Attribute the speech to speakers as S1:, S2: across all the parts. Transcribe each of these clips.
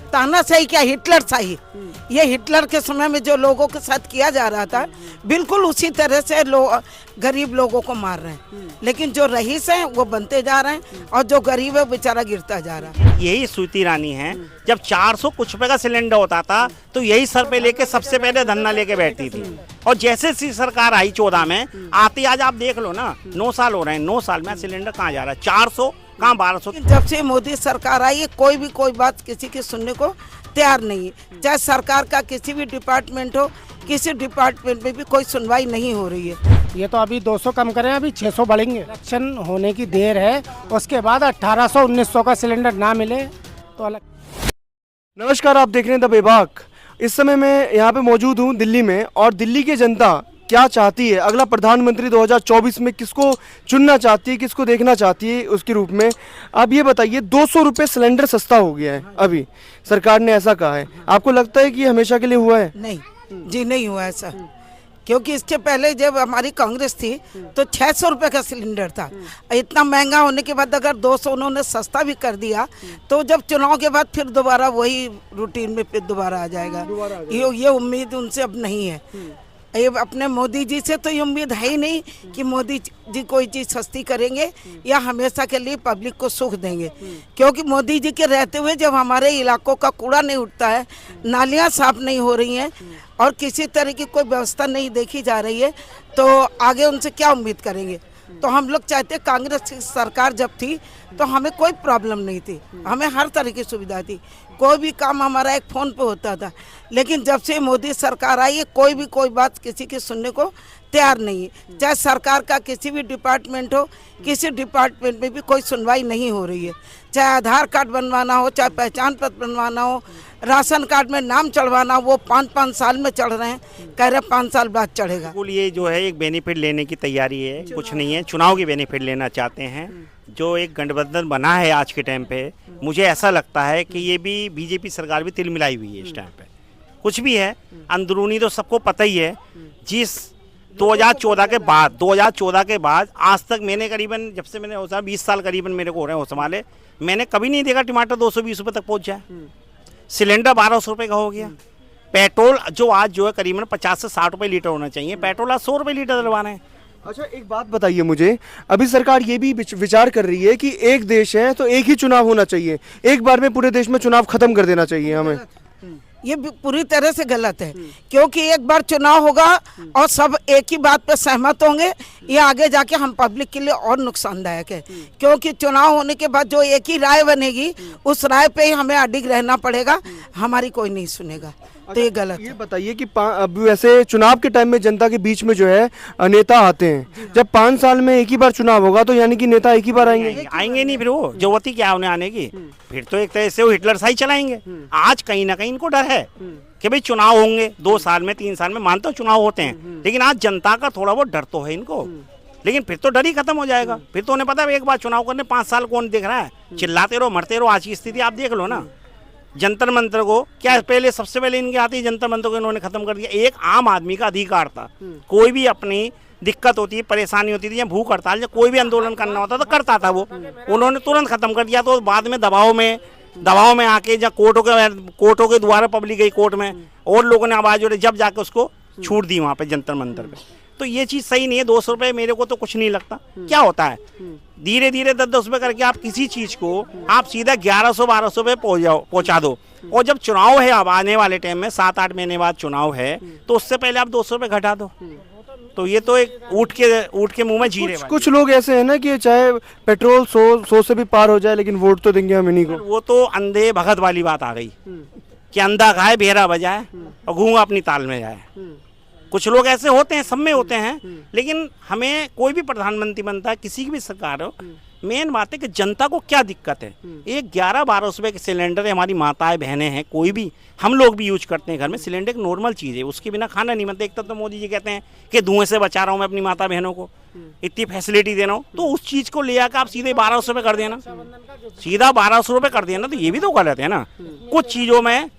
S1: तानाशाही क्या, हिटलर शाही। ये हिटलर के समय में जो लोगों के साथ किया जा रहा था, बिल्कुल उसी तरह से गरीब लोगों को मार रहे हैं। लेकिन जो रईस हैं वो बनते जा रहे हैं और जो गरीब है बेचारा गिरता जा रहा है।
S2: यही स्मृति ईरानी है, जब 400 कुछ रुपए का सिलेंडर होता था तो यही सर पे लेके सबसे पहले धरना लेके बैठती थी। और जैसे सी सरकार आई 14 में आती, आज आप देख लो ना, 9 साल हो रहे हैं, 9 साल में सिलेंडर कहाँ जा रहा है, 400 कहाँ 1200।
S1: जब से मोदी सरकार आई है कोई बात किसी की सुनने को तैयार नहीं है। चाहे सरकार का किसी भी डिपार्टमेंट हो, किसी डिपार्टमेंट में भी कोई सुनवाई नहीं हो रही है।
S3: ये तो अभी 200 कम करें, अभी 600 बढ़ेंगे। इलेक्शन होने की देर है, उसके बाद 1800 1900 का सिलेंडर ना मिले तो अलग।
S4: नमस्कार, आप देख रहे हैं द बेबाक। इस समय मैं यहाँ पे मौजूद हूँ दिल्ली में, और दिल्ली की जनता क्या चाहती है, अगला प्रधानमंत्री 2024 में किसको चुनना चाहती है, किसको देखना चाहती है, उसके रूप में आप ये बताइए। 200 रुपये सिलेंडर सस्ता हो गया है, अभी सरकार ने ऐसा कहा है। आपको लगता है कि ये हमेशा के लिए हुआ है?
S1: नहीं जी, नहीं हुआ ऐसा। क्योंकि इसके पहले जब हमारी कांग्रेस थी तो 600 रुपये का सिलेंडर था। इतना महंगा होने के बाद अगर 200 उन्होंने सस्ता भी कर दिया तो जब चुनाव के बाद फिर दोबारा वही रूटीन में फिर दोबारा आ जाएगा। ये उम्मीद उनसे अब नहीं है। ये अपने मोदी जी से तो ये उम्मीद है ही नहीं कि मोदी जी कोई चीज़ सस्ती करेंगे या हमेशा के लिए पब्लिक को सुख देंगे। क्योंकि मोदी जी के रहते हुए जब हमारे इलाकों का कूड़ा नहीं उठता है, नालियाँ साफ नहीं हो रही हैं और किसी तरह की कोई व्यवस्था नहीं देखी जा रही है, तो आगे उनसे क्या उम्मीद करेंगे। तो हम लोग चाहते, कांग्रेस की सरकार जब थी तो हमें कोई प्रॉब्लम नहीं थी, हमें हर तरह की सुविधा थी, कोई भी काम हमारा एक फ़ोन पे होता था। लेकिन जब से मोदी सरकार आई है कोई बात किसी की सुनने को तैयार नहीं है। चाहे सरकार का किसी भी डिपार्टमेंट हो, किसी डिपार्टमेंट में भी कोई सुनवाई नहीं हो रही है। चाहे आधार कार्ड बनवाना हो, चाहे पहचान पत्र बनवाना हो, राशन कार्ड में नाम चढ़वाना, वो 5-5 साल में चढ़ रहे हैं, कह रहे 5 साल बाद चढ़ेगा।
S2: बिल्कुल, ये जो है एक बेनिफिट लेने की तैयारी है, कुछ नहीं है, चुनाव की बेनिफिट लेना चाहते हैं। जो एक गठबंधन बना है आज के टाइम पे, मुझे ऐसा लगता है कि ये भी बीजेपी सरकार भी तिल मिलाई हुई है इस टाइम पे। कुछ भी है अंदरूनी तो सबको पता ही है। जिस 2014 के बाद आज तक मैंने करीबन, जब से मैंने 20 साल करीबन मेरे को हो रहे हैं संभाले, मैंने कभी नहीं देखा टमाटर 220 रुपये तक पहुंच जाए। सिलेंडर 1200 रुपये का हो गया। पेट्रोल जो आज जो है करीबन 50 से 60 रुपये लीटर होना चाहिए, पेट्रोल आज 100 रुपये लीटर डलवा रहे हैं।
S4: अच्छा, एक बात बताइए मुझे, अभी सरकार ये भी विचार कर रही है कि एक देश है तो एक ही चुनाव होना चाहिए, एक बार में पूरे देश में चुनाव खत्म कर देना चाहिए हमें।
S1: ये पूरी तरह से गलत है। क्योंकि एक बार चुनाव होगा और सब एक ही बात पे सहमत होंगे, ये आगे जाके हम पब्लिक के लिए और नुकसानदायक है। क्योंकि चुनाव होने के बाद जो एक ही राय बनेगी उस राय पे ही हमें अडिग रहना पड़ेगा, हमारी कोई नहीं सुनेगा। तो ये गलत है। ये
S4: बताइए कि अब वैसे चुनाव के टाइम में जनता के बीच में जो है नेता आते हैं, जब 5 साल में एक ही बार चुनाव होगा तो यानी कि नेता एक ही बार आएंगे
S2: नहीं, फिर वो जरूरत ही क्या उन्हें आने की। फिर तो एक तरह से वो हिटलर शाही चलाएंगे। आज कहीं ना कहीं इनको डर है कि भाई चुनाव होंगे 2 साल में 3 साल में, मानते हो चुनाव होते हैं, लेकिन आज जनता का थोड़ा बहुत डर तो है इनको। लेकिन फिर तो डर ही खत्म हो जाएगा। फिर तो उन्हें पता है एक बार चुनाव करने 5 साल कौन देख रहा है, चिल्लाते रहो मरते रहो। आज की स्थिति आप देख लो ना, जंतर मंतर को क्या पहले, सबसे पहले इनके आते ही जंतर मंतर को इन्होंने खत्म कर दिया। एक आम आदमी का अधिकार था, कोई भी अपनी दिक्कत होती, परेशानी होती थी या भूख हड़ताल या कोई भी आंदोलन करना होता तो करता था, वो उन्होंने तुरंत खत्म कर दिया। तो बाद में दबाव में आके जब कोर्टों के द्वारा पब्लिक गई कोर्ट में और लोगों ने आवाज उठाई, जब जाके उसको छूट दी वहाँ पे जंतर मंतर पे। तो ये चीज़ सही नहीं है। 200 रुपये मेरे को तो कुछ नहीं लगता। क्या होता है, धीरे धीरे 10-10 रुपये करके आप किसी चीज़ को आप सीधा 1100-1200 रुपये पहुँचा दो। और जब चुनाव है, अब आने वाले टाइम में 7-8 महीने बाद चुनाव है, तो उससे पहले आप 200 रुपये घटा दो। तो ये तो एक ऊँट के मुंह में जीरे।
S4: कुछ लोग ऐसे हैं ना कि चाहे पेट्रोल 100 से भी पार हो जाए लेकिन वोट तो देंगे हम इन्हीं को।
S2: वो तो अंधे भगत वाली बात आ गई कि अंधा खाए बेहरा बजाए और गूंगा अपनी ताल में जाए। कुछ लोग ऐसे होते हैं, सब में होते हैं। लेकिन हमें कोई भी प्रधानमंत्री बनता है, किसी की भी सरकार हो, मेन बात है कि जनता को क्या दिक्कत है। एक 11-12 रुपये के सिलेंडर है, हमारी माताएं बहनें हैं, कोई भी हम लोग भी यूज करते हैं घर में। सिलेंडर एक नॉर्मल चीज़ है, उसके बिना खाना नहीं बनता। एक तो मोदी जी कहते हैं कि धुएं से बचा रहा हूँ मैं अपनी माता बहनों को, इतनी फैसिलिटी दे रहा हूँ, तो उस चीज़ को ले आकर आप सीधे 1200 रुपये कर देना, सीधा 1200 रुपये कर देना, तो ये भी तो गलत है ना। कुछ चीज़ों में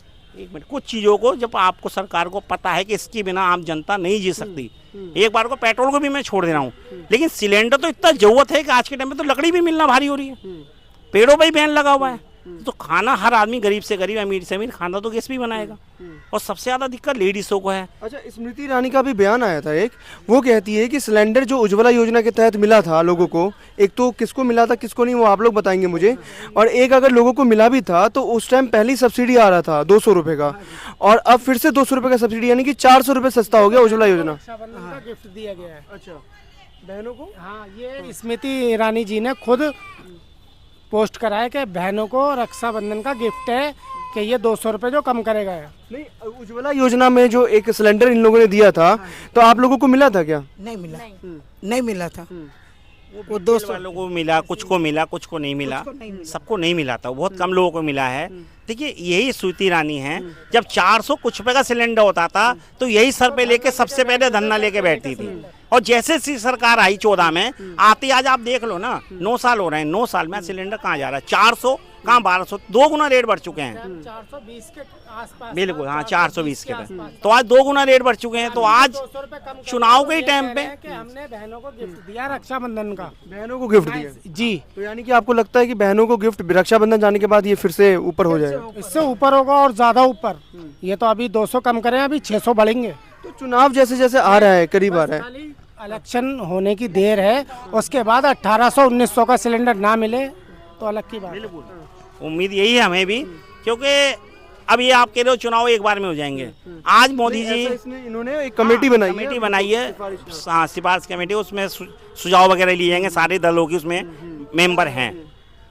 S2: कुछ चीज़ों को जब आपको सरकार को पता है कि इसके बिना आम जनता नहीं जी सकती, एक बार को पेट्रोल को भी मैं छोड़ दे रहा हूँ, लेकिन सिलेंडर तो इतना जरूरत है कि आज के टाइम में तो लकड़ी भी मिलना भारी हो रही है, पेड़ों पर ही बैन लगा हुआ है। तो खाना हर आदमी गरीब से गरीब अमीर से अमीर खाना तो गैस भी बनाएगा। और सबसे ज़्यादा दिक्कत लेडीज़ों को है।
S4: अच्छा, स्मृति ईरानी का भी बयान आया था एक, वो कहती है कि सिलेंडर जो उज्ज्वला योजना के तहत मिला था लोगों को, एक तो किसको मिला था किसको नहीं वो आप लोग बताएंगे मुझे, और एक अगर लोगों को मिला भी था तो उस टाइम पहली सब्सिडी आ रहा था 200 रुपये का, और अब फिर से 200 रुपये का सब्सिडी, यानी कि 400 रुपये सस्ता हो गया उज्ज्वला योजना।
S3: रक्षाबंधन का गिफ्ट दिया गया है।
S4: अच्छा, बहनों को,
S3: हाँ, ये स्मृति ईरानी जी ने खुद पोस्ट करा है कि बहनों को रक्षाबंधन का गिफ्ट है कि ये 200 रुपये जो कम करेगा।
S4: नहीं, उज्ज्वला योजना में जो एक सिलेंडर इन लोगों ने दिया था तो आप लोगों को मिला था क्या?
S1: नहीं मिला, नहीं मिला था।
S2: वो 200 वालों को मिला, कुछ को मिला, कुछ को नहीं मिला, सबको नहीं मिला था, बहुत कम लोगों को मिला है। देखिए यही स्मृति ईरानी है, जब 400 कुछ रुपए का सिलेंडर होता था तो यही सर पे लेके सबसे पहले धरना लेके बैठती थी। और जैसे सी सरकार आई 14 में आती, आज आप देख लो ना, 9 साल हो रहे हैं, 9 साल में सिलेंडर कहाँ जा रहा है, 400 कहाँ 1200, 2 गुना रेट बढ़ चुके हैं।
S3: 420 के आसपास,
S2: बिल्कुल, हाँ 420 के तो आज 2 गुना रेट बढ़ चुके हैं। तो आज चुनाव के टाइम पे
S3: हमने बहनों को गिफ्ट दिया रक्षाबंधन का,
S4: बहनों को गिफ्ट दिया
S3: जी।
S4: तो यानी कि आपको लगता है कि बहनों को गिफ्ट रक्षाबंधन जाने के बाद ये फिर से ऊपर हो जाएगा?
S3: इससे ऊपर होगा और ज्यादा ऊपर। ये तो अभी 200 कम करें, अभी 600 बढ़ेंगे।
S4: तो चुनाव जैसे जैसे आ रहा है, करीब आ रहा है,
S3: इलेक्शन होने की देर है, उसके बाद 1800-1900 का सिलेंडर ना मिले तो अलग की बात है।
S2: उम्मीद यही है हमें भी, क्योंकि अब ये आप कह रहे हो चुनाव एक बार में हो जाएंगे। आज मोदी जी,
S4: इन्होंने एक कमेटी बनाई है,
S2: हाँ सिफारिश कमेटी, उसमें सुझाव वगैरह लिए जाएंगे, सारे दलों की उसमें मेंबर हैं,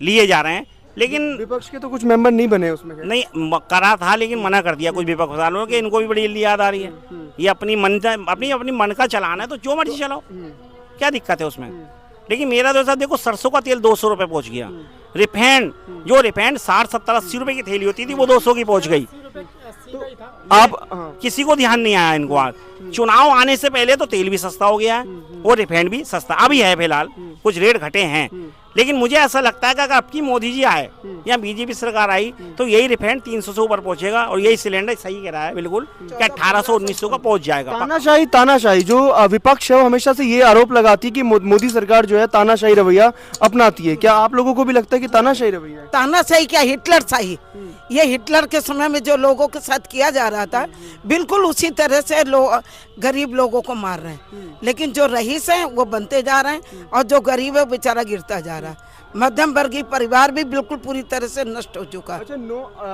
S2: लिए जा रहे हैं। लेकिन
S4: विपक्ष के तो कुछ मेंबर नहीं बने उसमें,
S2: नहीं करा था लेकिन मना कर दिया कुछ विपक्ष वालों के, इनको भी बड़ी जल्दी याद आ रही है। ये अपनी मन का चलाना है तो जो मर्जी चलाओ, क्या दिक्कत है उसमें। लेकिन मेरा तो देखो, सरसों का तेल 200 रुपये पहुंच गया, रिफाइंड 60, 70, 80 रुपए की थैली होती थी वो 200 की पहुंच गई। आप किसी को ध्यान नहीं आया इनको। आज चुनाव आने से पहले तो तेल भी सस्ता हो गया है और रिफाइंड भी सस्ता अभी है, फिलहाल कुछ रेट घटे हैं। लेकिन मुझे ऐसा लगता है कि अगर अब की मोदी जी आए या बीजेपी सरकार आई तो यही रिफाइंड 300 से ऊपर पहुंचेगा, और यही सिलेंडर सही कह रहा है बिल्कुल कि 1800-1900 का पहुंच जाएगा।
S4: तानाशाही जो विपक्ष है वो हमेशा से ये आरोप लगाती है कि मोदी सरकार जो है तानाशाही रवैया अपनाती है। क्या आप लोगों को भी लगता है कि तानाशाही रवैया है?
S1: तानाशाही क्या, हिटलर शाही। ये हिटलर के समय में जो लोगों के साथ किया जा रहा था, बिल्कुल उसी तरह से गरीब लोगों को मार रहे हैं। लेकिन जो रईस हैं वो बनते जा रहे हैं और जो गरीब है बेचारा गिरता जा रहा है। मध्यम वर्गीय परिवार भी बिल्कुल पूरी तरह से नष्ट हो चुका है।
S4: अच्छा,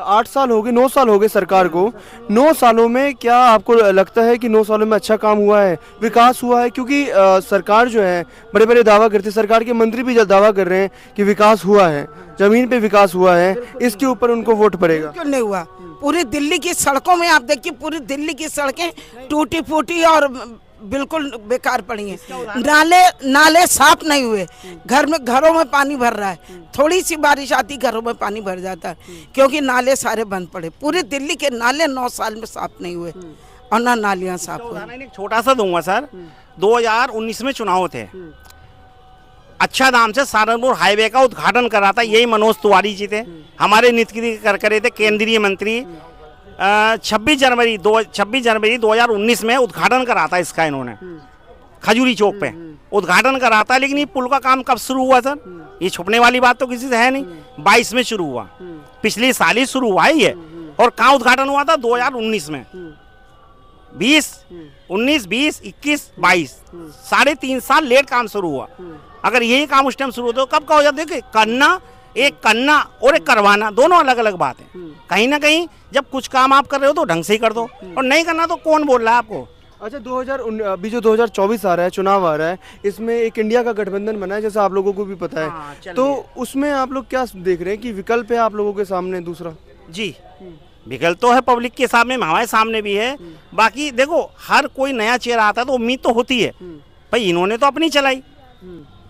S4: 8 साल हो गए, 9 साल हो गए सरकार को। 9 सालों में क्या आपको लगता है कि 9 सालों में अच्छा काम हुआ है, विकास हुआ है? क्योंकि सरकार जो है बड़े बड़े दावा करती है, सरकार के मंत्री भी दावा कर रहे हैं कि विकास हुआ है, जमीन पे विकास हुआ है, इसके ऊपर उनको वोट पड़ेगा।
S1: क्यों नहीं हुआ? पूरी दिल्ली की सड़कों में आप देखिए, पूरी दिल्ली की सड़कें टूटी फूटी और बिल्कुल बेकार पड़ी हैं। नाले साफ नहीं हुए, घरों में पानी भर रहा है, थोड़ी सी बारिश आती घरों में पानी भर जाता है क्योंकि नाले सारे बंद पड़े। पूरी दिल्ली के नाले 9 साल में साफ नहीं हुए और ना नालियां साफ हुई।
S2: छोटा सा दूंगा सर, 2019 में चुनाव थे, अच्छा दाम से सहारनपुर हाईवे का उद्घाटन करा था, यही मनोज तिवारी जी थे, हमारे नीति करे थे केंद्रीय मंत्री। 26 जनवरी 2019 में उद्घाटन करा था इसका, इन्होंने खजूरी चौक पे उद्घाटन करा था। लेकिन ये पुल का काम कब शुरू हुआ सर? ये छुपने वाली बात तो किसी से है नहीं। 22 में शुरू हुआ, पिछले साल ही शुरू हुआ है ये। और कहाँ उद्घाटन हुआ था? 2019 में। 20, 19, 20, 21, 22, 3.5 साल लेट काम शुरू हुआ। अगर यही काम उस टाइम शुरू होता तो कब का हो जाता? देखिए, करना और एक करवाना दोनों अलग अलग बात है। कहीं ना कहीं जब कुछ काम आप कर रहे हो तो ढंग से ही कर दो, और नहीं करना तो कौन बोल रहा है आपको?
S4: अच्छा, 2024 आ रहा है, चुनाव आ रहा है, इसमें एक इंडिया का गठबंधन बना है जैसा आप लोगों को भी पता है। तो उसमें आप लोग क्या देख रहे हैं कि विकल्प है आप लोगों के सामने दूसरा?
S2: जी, विकल्प तो है, पब्लिक के सामने, हमारे सामने भी है। बाकी देखो, हर कोई नया चेहरा आता है तो उम्मीद तो होती है। भाई इन्होंने तो अपनी चलाई,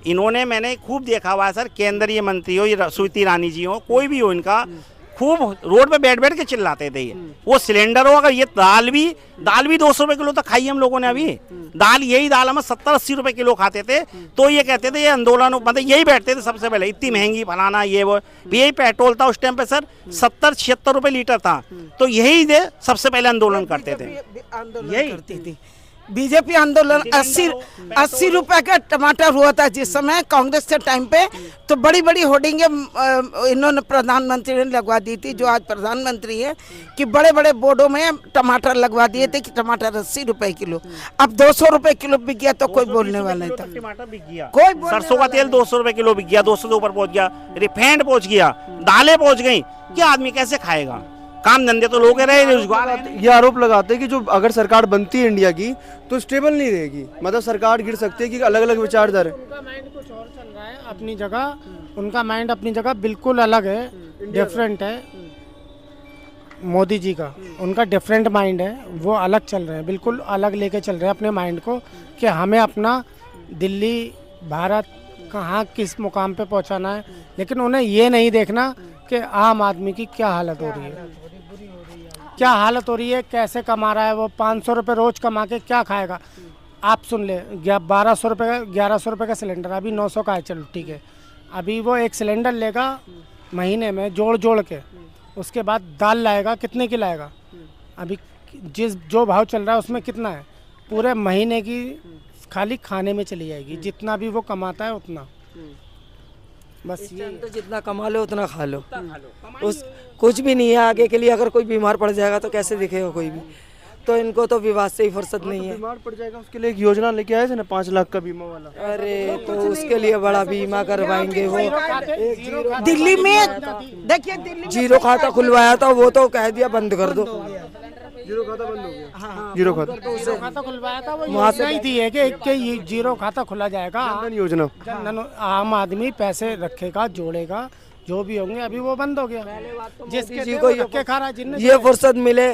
S2: इन्होंने, मैंने खूब देखा हुआ है सर, केंद्रीय मंत्री हो, ये स्मृति ईरानी जी हो, कोई भी हो, इनका खूब रोड पे बैठ के चिल्लाते थे। ये वो सिलेंडर हो, अगर ये दाल भी 200 रुपए किलो तक खाई हम लोगों ने। अभी यही दाल हम 70-80 रुपए किलो खाते थे, तो ये कहते थे ये आंदोलन, मतलब यही बैठते थे सबसे पहले, इतनी महंगी फलाना ये वो। यही पेट्रोल था उस टाइम पे सर 70-76 रुपए लीटर था, तो यही दे सबसे पहले आंदोलन करते थे।
S1: आंदोलन करती थी बीजेपी आंदोलन 80 रुपए का टमाटर हुआ था जिस समय कांग्रेस के टाइम पे, तो बड़ी बड़ी होर्डिंगें इन्होंने प्रधानमंत्री ने लगवा दी थी, जो आज प्रधानमंत्री है, कि बड़े बड़े बोर्डों में टमाटर लगवा दिए थे कि टमाटर 80 रुपए किलो। अब 200 रुपए किलो बिक गया तो कोई बोलने वाला नहीं था।
S2: टमाटर बिक गया,
S1: कोई बोलने
S2: सरसों का तेल 200 रुपए किलो बिक गया, 200 से ऊपर पहुंच गया, रिफाइंड पहुंच गया, दालें पहुंच गई। क्या आदमी कैसे खाएगा? काम धंधे तो लोग रहे, रोजगार है।
S4: ये आरोप लगाते हैं कि जो अगर सरकार बनती है इंडिया की तो स्टेबल नहीं रहेगी, मतलब सरकार गिर सकती है कि अलग अलग विचारधारा है।
S3: उनका माइंड कुछ और चल रहा है अपनी जगह, उनका माइंड अपनी जगह बिल्कुल अलग है, डिफरेंट है। मोदी जी का उनका डिफरेंट माइंड है, वो अलग चल रहे हैं, बिल्कुल अलग लेके चल रहे हैं अपने माइंड को कि हमें अपना दिल्ली भारत कहाँ किस मुकाम पे पहुँचाना है। लेकिन उन्हें ये नहीं देखना कि आम आदमी की क्या हालत हो रही है, क्या हालत हो रही है, कैसे कमा रहा है वो। 500 रुपये रोज कमा के क्या खाएगा? आप सुन ले, 1200 रुपये का 1100 रुपये का सिलेंडर, अभी 900 का है, चलो ठीक है। अभी वो एक सिलेंडर लेगा महीने में जोड़ के, उसके बाद दाल लाएगा, कितने की लाएगा? अभी जो भाव चल रहा है उसमें कितना है? पूरे महीने की खाली खाने में चली जाएगी, जितना भी वो कमाता है उतना। बस ये
S5: तो जितना कमा लो उतना खा लो, उस कुछ भी नहीं है आगे के लिए। अगर कोई बीमार पड़ जाएगा तो कैसे दिखेगा कोई भी? तो इनको तो विवाद से ही फुर्सत नहीं है।
S4: बीमार पड़ जाएगा उसके लिए एक योजना लेके आए थे ना, 5 लाख का बीमा वाला।
S5: अरे तो उसके लिए बड़ा बीमा करवाएंगे वो।
S1: दिल्ली में देखिए, दिल्ली
S5: जीरो खाता खुलवाया था, वो तो कह दिया बंद कर दो।
S4: जीरो खाता बंद हो गया। हाँ। जीरो खाता
S3: खुलवाया था, वो योजना ही थी है कि ये जीरो खाता खुला जाएगा,
S4: योजना।
S3: आम आदमी पैसे रखेगा, जोड़ेगा, जो भी होंगे। अभी वो बंद हो गया, जिसके
S5: जी को
S3: खा रहा, जिनने
S5: ये फुर्सत मिले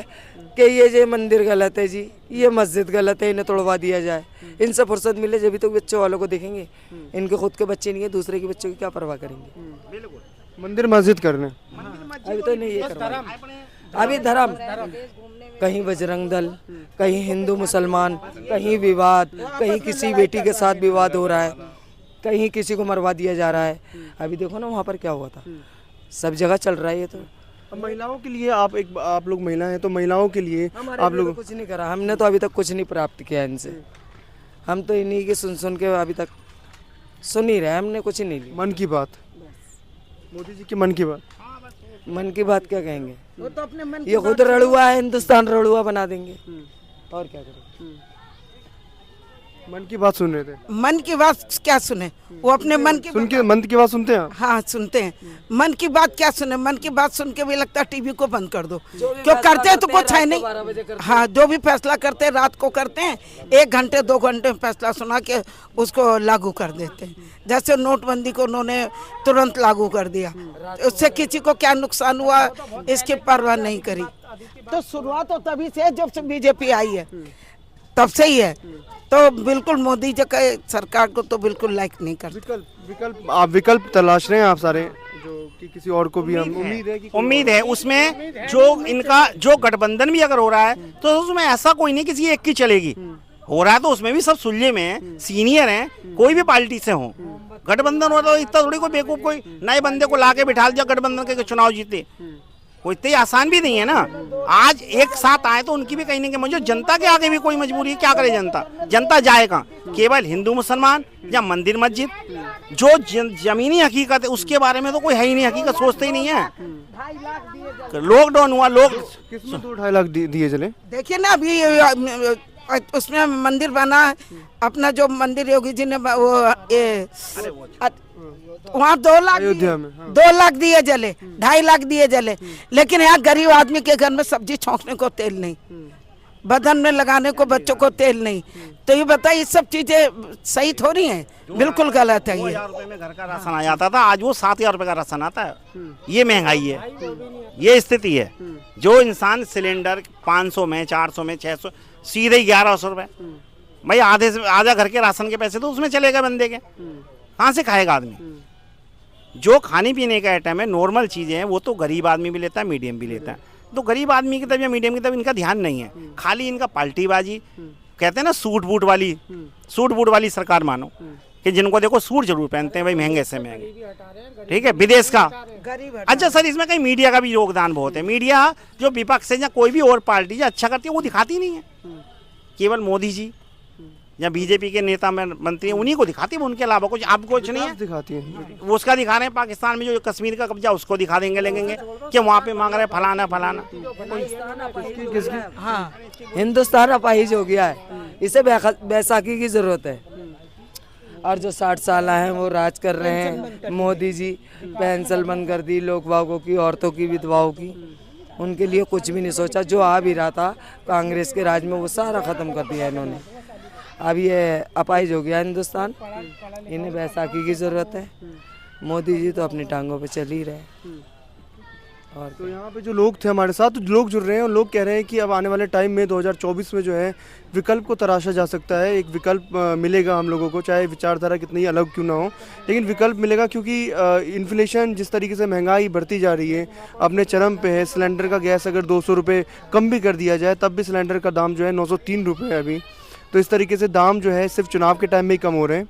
S5: कि ये मंदिर गलत है जी, ये मस्जिद गलत है, इन्हें तोड़वा दिया जाए। इनसे फुर्सत मिले जब तो बच्चों वालों को देखेंगे। इनके खुद के बच्चे नहीं है, दूसरे के बच्चों की क्या परवाह करेंगे?
S4: मंदिर मस्जिद करने
S5: अभी तो नहीं, ये करवा अभी धर्म, कहीं बजरंग दल, कहीं हिंदू मुसलमान, कहीं विवाद, कहीं किसी बेटी के साथ विवाद हो रहा है, कहीं किसी को मरवा दिया जा रहा है। अभी देखो ना वहाँ पर क्या हुआ था, सब जगह चल रहा है ये तो।
S4: अब महिलाओं के लिए आप लोग महिला हैं, तो महिलाओं के लिए आप लोग
S5: कुछ नहीं करा, हमने तो अभी तक कुछ नहीं प्राप्त किया इनसे। हम तो इन्हीं की सुन के अभी तक सुन ही रहे, हमने कुछ नहीं लिया।
S4: मन की बात, मोदी जी की मन की बात।
S5: मन की बात क्या कहेंगे?
S1: वो तो अपने मन
S5: ये खुद रड़ुआ है, हिंदुस्तान रड़ुआ बना देंगे, और क्या करें?
S4: मन की बात सुन रहे थे।
S1: मन की बात क्या सुने, वो अपने मन की
S4: मन की बात सुनते हैं आप?
S1: हाँ सुनते हैं। मन की बात क्या सुने, मन की बात सुन के भी लगता है टीवी को बंद कर दो, क्यों करते हैं तो कुछ है नहीं। हाँ, जो भी फैसला करते हैं रात को करते हैं, 1 घंटे 2 घंटे में फैसला सुना के उसको लागू कर देते हैं। जैसे नोटबंदी को उन्होंने तुरंत लागू कर दिया, उससे किसी को क्या नुकसान हुआ इसकी परवाह नहीं करी। तो शुरुआत तो तभी से जब से बीजेपी आई है, तब से ही है। तो बिल्कुल मोदी जी का सरकार को तो बिल्कुल लाइक नहीं करते।
S4: आप विकल्प तलाश रहे हैं आप सारे, जो कि किसी और को भी हम
S2: उम्मीद है उसमें जो इनका जो गठबंधन भी अगर हो रहा है तो उसमें ऐसा कोई नहीं किसी एक की चलेगी। हो रहा है तो उसमें भी सब सुलझे में हैं, सीनियर हैं, कोई भी पार्टी से हो। गठबंधन हो तो इतना थोड़ी कोई बेवकूफ कोई नए बंदे को लाके बिठा दिया गठबंधन के चुनाव जीते, कोई इतनी आसान भी नहीं है ना। आज एक साथ आए तो उनकी भी कहीं नहीं, मुझे जनता के आगे भी कोई मजबूरी है, क्या करे जनता? जनता जाएगा केवल हिंदू मुसलमान या मंदिर मस्जिद, जो जमीनी हकीकत है उसके बारे में तो कोई है ही नहीं, हकीकत सोचते ही नहीं है। लॉकडाउन हुआ, लोग
S4: किसमें 2-2.5 लाख दिए चले।
S1: देखिए ना अभी उसमें मंदिर बना, अपना जो मंदिर योगी जी ने वो वहाँ 2 लाख,
S4: अयोध्या में
S1: 2 लाख दिए जले, 2.5 लाख दिए जले। लेकिन यहाँ गरीब आदमी के घर में सब्जी छौंकने को तेल नहीं, बदन में लगाने को बच्चों को तेल नहीं। तो ये बताइए, ये सब चीजें सही थोड़ी हैं, बिल्कुल गलत है। ये
S2: 2000 रुपए में घर का राशन आ जाता था, आज वो 7000 रुपए का राशन आता है। ये महंगाई है, ये स्थिति है। जो इंसान सिलेंडर 500 में 400 में 600 सीधे 1100 रुपए, भाई आधे से आधा घर के राशन के पैसे तो उसमें चलेगा बंदे के, कहाँ से खाएगा आदमी? जो खाने पीने का आइटम है, नॉर्मल चीजें हैं, वो तो गरीब आदमी भी लेता है, मीडियम भी लेता है। तो गरीब आदमी की तरफ या मीडियम की तरफ इनका ध्यान नहीं है, खाली इनका पाल्टीबाजी। कहते हैं ना सूट बूट वाली सरकार मानो, कि जिनको देखो सूट जरूर पहनते हैं भाई, महंगे से महंगे, ठीक है, विदेश का। अच्छा सर, इसमें कहीं मीडिया का भी योगदान बहुत है। मीडिया जो विपक्ष है या कोई भी और पार्टी जो अच्छा करती है वो दिखाती नहीं है, केवल मोदी जी या बीजेपी के नेता मंत्री उन्हीं को दिखाती है, उनके अलावा कुछ आप कुछ नहीं है।
S4: दिखाती है
S2: वो उसका दिखा रहे हैं, पाकिस्तान में जो कश्मीर का कब्जा उसको दिखा देंगे लेंगे कि वहाँ पे मांग रहे हैं फलाना फलाना।
S5: हाँ, हिंदुस्तान अपाहिज हो गया है, इसे बैसाखी की जरूरत है। और जो 60 साल हैं वो राज कर रहे हैं। मोदी जी पेंशन बंद कर दी, लोक भागों की, औरतों की, विधवाओं की, उनके लिए कुछ भी नहीं सोचा। जो आ भी रहा था कांग्रेस के राज में वो सारा ख़त्म कर दिया इन्होंने। अब ये अपाहिज हो गया हिंदुस्तान, इन्हें बैसाखी की ज़रूरत है। मोदी जी तो अपनी टांगों पे चल ही रहे। और
S4: तो यहाँ पे जो लोग थे हमारे साथ, तो लोग जुड़ रहे हैं और लोग कह रहे हैं कि अब आने वाले टाइम में 2024 में जो है विकल्प को तराशा जा सकता है। एक विकल्प मिलेगा हम लोगों को, चाहे विचारधारा कितनी अलग क्यों ना हो, लेकिन विकल्प मिलेगा। क्योंकि इन्फ्लेशन जिस तरीके से महंगाई बढ़ती जा रही है अपने चरम पे है। सिलेंडर का गैस अगर 200 रुपये कम भी कर दिया जाए तब भी सिलेंडर का दाम जो है 903 रुपये है अभी। तो इस तरीके से दाम जो है सिर्फ चुनाव के टाइम में ही कम हो रहे हैं।